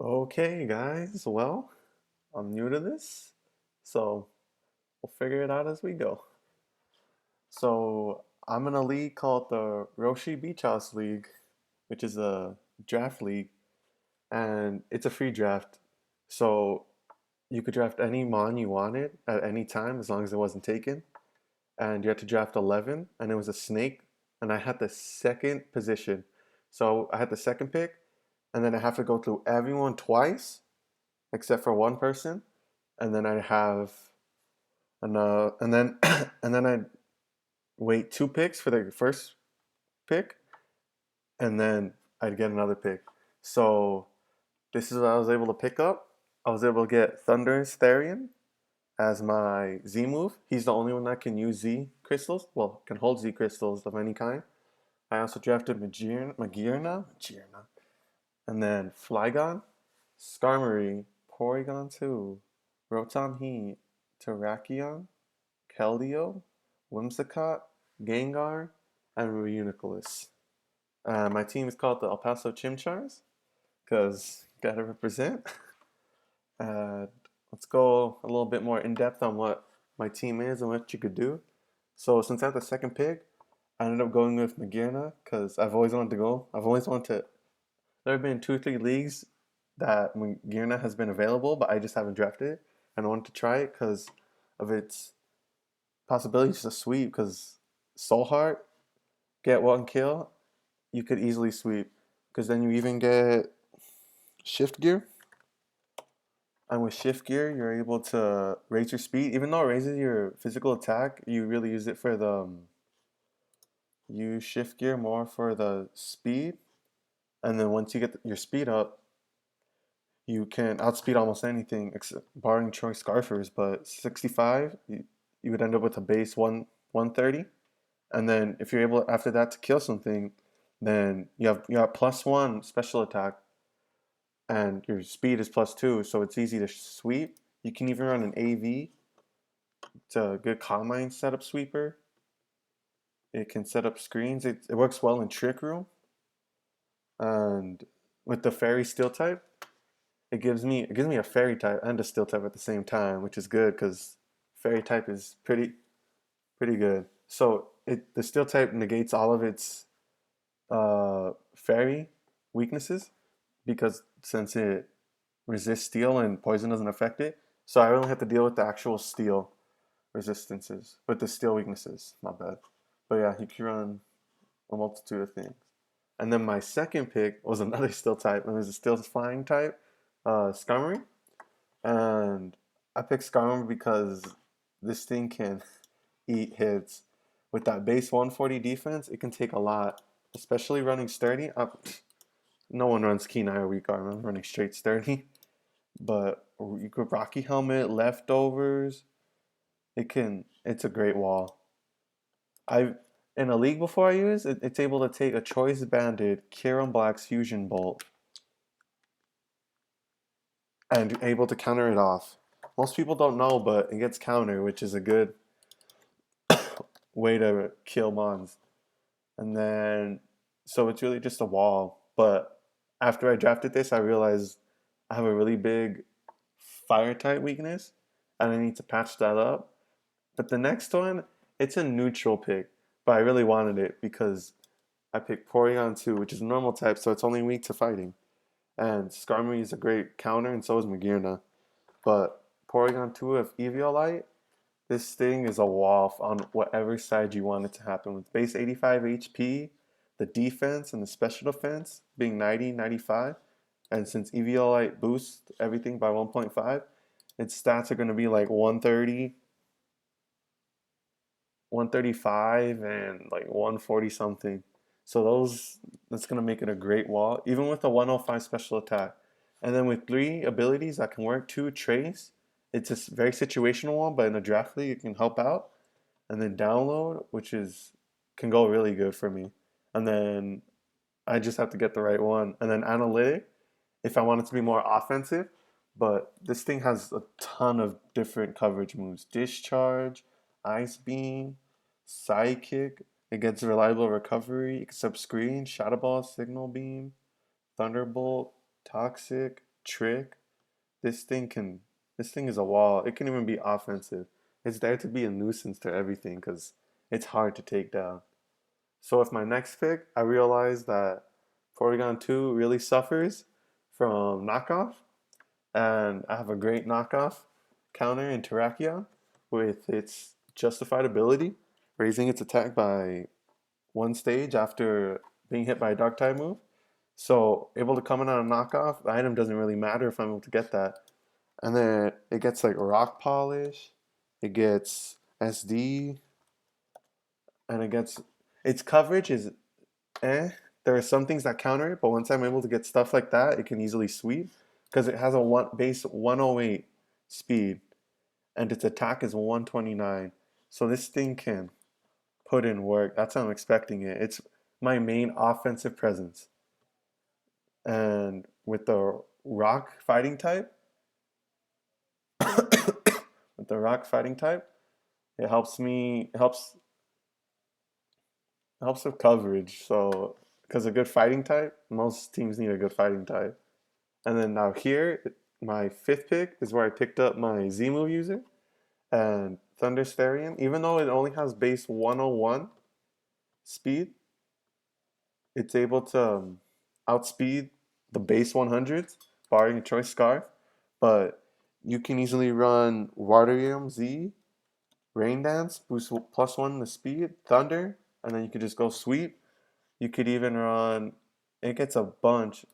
Okay, guys, well, I'm new to this, so we'll figure it out as we go. So, I'm in a league called the Roshi Beach House League, which is a draft league, and it's a free draft. So, you could draft any mon you wanted at any time as long as it wasn't taken. And you had to draft 11, and it was a snake, and I had the second position. So, I had the second pick, and then I have to go through everyone twice except for one person, and then I'd have and then and then I'd wait two picks for the first pick, and then I'd get another pick. So this is what I was able to pick up. I was able to get Thunder's Therian as my Z move. He's the only one that can use Z crystals. Well, can hold Z crystals of any kind. I also drafted Magirna, and then Flygon, Skarmory, Porygon 2, Rotom Heat, Terrakion, Keldeo, Whimsicott, Gengar, and Reuniclus. My team is called the El Paso Chimchars because gotta represent. Uh, let's go a little bit more in depth on what my team is and what you could do. So since I had the second pick, I ended up going with Magirna because I've always wanted to go. I've always wanted to. There have been two or three leagues that Magirna has been available, but I just haven't drafted it, and I wanted to try it because of its possibilities to sweep. Because Soul Heart, get one kill, you could easily sweep. Because then you even get Shift Gear, and with Shift Gear, you're able to raise your speed. Even though it raises your physical attack, you really use it for the use Shift Gear more for the speed. And then once you get your speed up, you can outspeed almost anything, except barring choice Scarfers. But 65, you would end up with a base 130, and then if you're able after that to kill something, then you have +1 special attack, and your speed is +2, so it's easy to sweep. You can even run an AV. It's a good combine setup sweeper. It can set up screens. It works well in Trick Room, and with the Fairy Steel type, it gives me a Fairy type and a Steel type at the same time, which is good because Fairy type is pretty good. So the Steel type negates all of its Fairy weaknesses because since it resists Steel and Poison doesn't affect it, so I only have to deal with the actual Steel resistances, with the Steel weaknesses. My bad. But yeah, he can run a multitude of things. And then my second pick was another Steel type, and it was a Steel Flying type, Skarmory. And I picked Skarmory because this thing can eat hits. With that base 140 defense, it can take a lot, especially running sturdy. No one runs Keen Eye or Weak Arm. I'm running straight sturdy. But you could Rocky Helmet, leftovers. It's a great wall. I In a league before I use it, it's able to take a Choice Banded, Kieran Black's Fusion Bolt, and able to counter it off. Most people don't know, but it gets counter, which is a good way to kill mons. And then, so it's really just a wall. But after I drafted this, I realized I have a really big fire type weakness, and I need to patch that up. But the next one, it's a neutral pick, but I really wanted it because I picked Porygon 2, which is a normal type, so it's only weak to fighting. And Skarmory is a great counter, and so is Magirna. But Porygon 2 with Eviolite, this thing is a wall on whatever side you want it to happen. With base 85 HP, the defense and the special defense being 90, 95, and since Eviolite boosts everything by 1.5, its stats are going to be like 130, 135, and like 140 something. So that's going to make it a great wall, even with a 105 special attack. And then with three abilities that can work, two Trace, it's a very situational one, but in a draft league, it can help out. And then Download, which is can go really good for me. And then I just have to get the right one. And then Analytic, if I want it to be more offensive, but this thing has a ton of different coverage moves. Discharge, Ice Beam, Sidekick. It gets reliable recovery. It can sub screen, Shadow Ball, Signal Beam, Thunderbolt, Toxic. trick. This thing can, this thing is a wall. It can even be offensive. It's there to be a nuisance to everything because it's hard to take down. So with my next pick, I realized that Porygon 2 really suffers from knockoff, and I have a great knockoff counter in Terrakion with its justified ability, raising its attack by one stage after being hit by a dark type move. So able to come in on a knockoff, the item doesn't really matter if I'm able to get that. And then it gets like rock polish, it gets SD, and it gets its coverage is eh. There are some things that counter it, but once I'm able to get stuff like that, it can easily sweep because it has a one base 108 speed and its attack is 129. So this thing can put in work. That's how I'm expecting it. It's my main offensive presence. And with the rock fighting type, with the rock fighting type, it helps me helps with coverage. So because a good fighting type, most teams need a good fighting type. And then now here, my fifth pick is where I picked up my Z move user and Thundersterium. Even though it only has base 101 speed, it's able to outspeed the base 100s, barring a choice scarf. But you can easily run Waterium Z, Rain Dance, boost +1 the speed, Thunder, and then you could just go sweep. You could even run, it gets a bunch.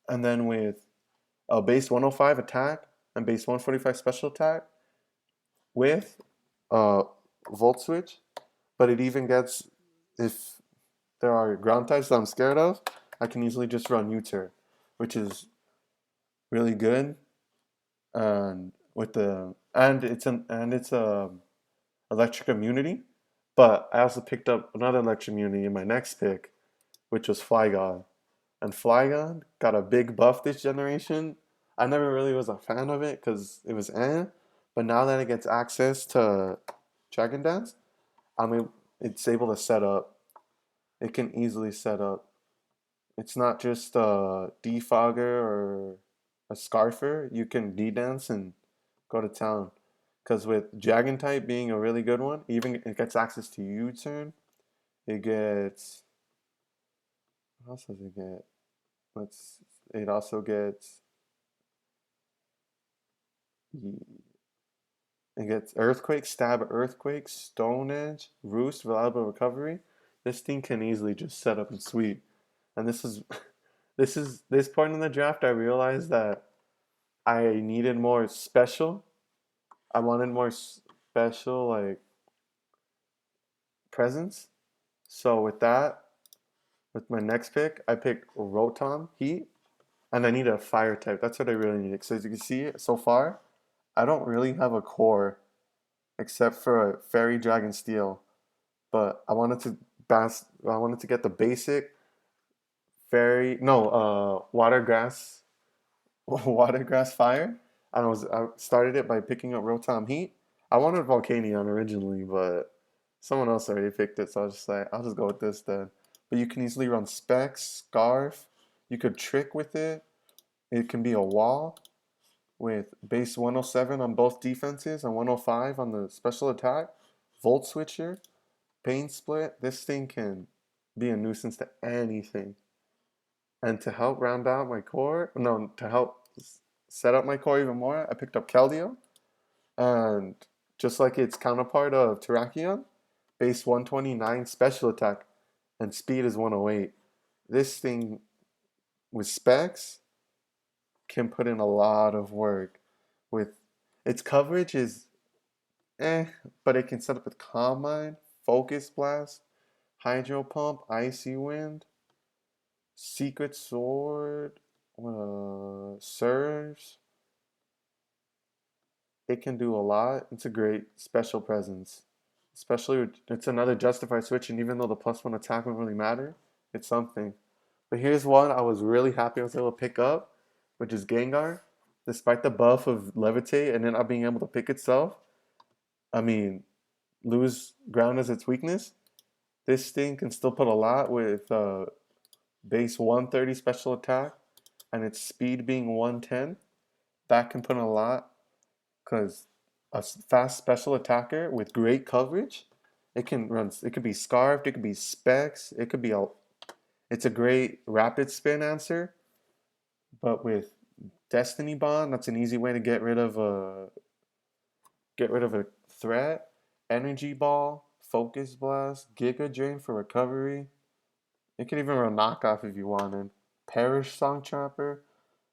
And then with a base 105 attack and base 145 special attack with Volt Switch, but it even gets, if there are ground types that I'm scared of, I can easily just run U-turn, which is really good. And with the and it's a electric immunity, but I also picked up another electric immunity in my next pick, which was Flygon. And Flygon got a big buff this generation. I never really was a fan of it because it was but now that it gets access to Dragon Dance, I mean, it's able to set up. It can easily set up. It's not just a defogger or a scarfer. You can D-dance and go to town. Because with Dragon type being a really good one, even it gets access to U-turn. It gets, what else does it get? Let's. It also gets. It gets Earthquake, Stab, Earthquake, Stone Edge, Roost, Reliable Recovery. This thing can easily just set up and sweep. And this is, this point in the draft. I realized that I needed more special. I wanted more special like presence. So with that, with my next pick, I picked Rotom Heat, and I need a fire type. That's what I really need. So as you can see, so far, I don't really have a core except for a Fairy Dragon Steel. But I wanted to get the basic Fairy no Water Grass Water Grass Fire. I started it by picking up Rotom Heat. I wanted Volcanion originally, but someone else already picked it, so I was just like, I'll just go with this then. But you can easily run Specs, Scarf. You could Trick with it. It can be a wall with base 107 on both defenses and 105 on the special attack. Volt Switcher, Pain Split. This thing can be a nuisance to anything. And to help round out my core, no, to help set up my core even more, I picked up Keldeo. And just like its counterpart of Terrakion, base 129 special attack and speed is 108. This thing with specs can put in a lot of work. With its coverage is but it can set up with Calm Mind, Focus Blast, Hydro Pump, Icy Wind, Secret Sword, Surge. It can do a lot. It's a great special presence. Especially with, it's another justified switch, and even though the +1 attack won't really matter, it's something. But here's one I was really happy I was able to pick up, which is Gengar. Despite the buff of Levitate and then not being able to pick itself, I mean, lose ground as its weakness, this thing can still put a lot with base 130 special attack and its speed being 110, that can put in a lot because a fast special attacker with great coverage, it can run. It could be scarfed. It could be specs. It could be a. It's a great rapid spin answer, but with Destiny Bond, that's an easy way to get rid of a threat. Energy Ball, Focus Blast, Giga Drain for recovery. It could even run knockoff if you wanted. Perish Song Trapper,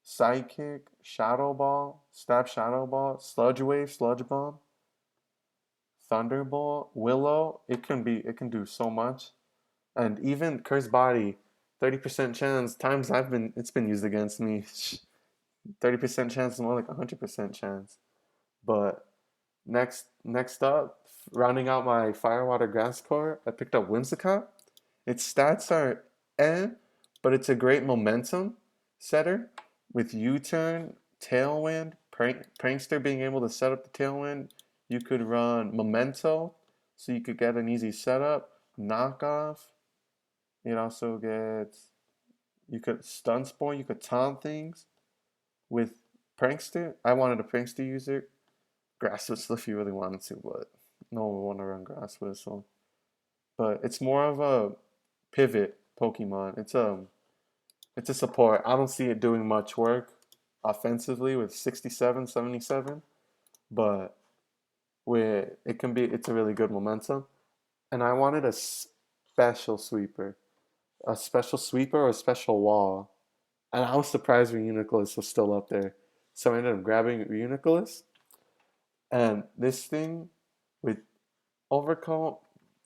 Sidekick, Shadow Ball, Stab Shadow Ball, Sludge Wave, Sludge Bomb, Thunderbolt, Willow. It can do so much. And even Curse Body, 30% chance. Times it's been used against me. 30% chance is more like 100% chance. But next up, rounding out my Firewater Grass core, I picked up Whimsicott. Its stats are but it's a great momentum setter with U-turn, tailwind, prankster being able to set up the tailwind. You could run memento, so you could get an easy setup. Knockoff. It also gets you could stun spore. You could taunt things with prankster. I wanted a prankster user. Grass whistle if you really wanted to, but no one would want to run grass whistle. But it's more of a pivot Pokemon. It's a support. I don't see it doing much work offensively with 67, 77, but it's a really good momentum. And I wanted a special sweeper or a special wall. And I was surprised Reuniculus was still up there. So I ended up grabbing Reuniculus. And this thing with Overcoat,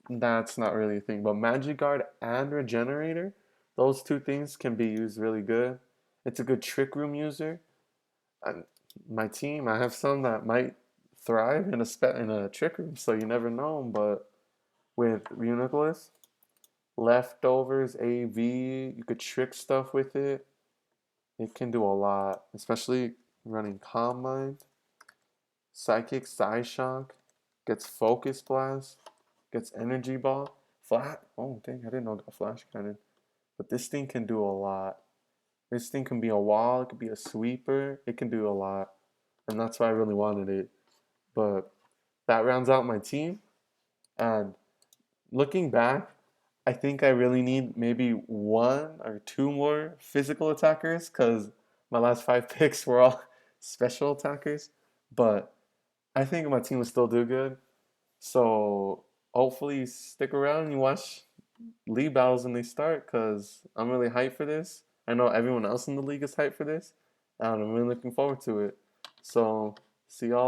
that's not really a thing. But Magikarp and Regenerator, those two things can be used really good. It's a good Trick Room user. And my team, I have some that might thrive in a Trick Room, so you never know. But with Reuniculus, Leftovers, AV, you could trick stuff with it. It can do a lot, especially running Calm Mind. Psychic Psyshock, gets Focus Blast, gets Energy Ball. Flat. Oh, dang, I didn't know it got Flash Cannon. But this thing can do a lot. This thing can be a wall, it could be a sweeper, it can do a lot. And that's why I really wanted it. But that rounds out my team. And looking back, I think I really need maybe one or two more physical attackers because my last five picks were all special attackers. But I think my team will still do good. So hopefully you stick around and you watch league battles when they start because I'm really hyped for this. I know everyone else in the league is hyped for this, and I'm really looking forward to it. So see y'all.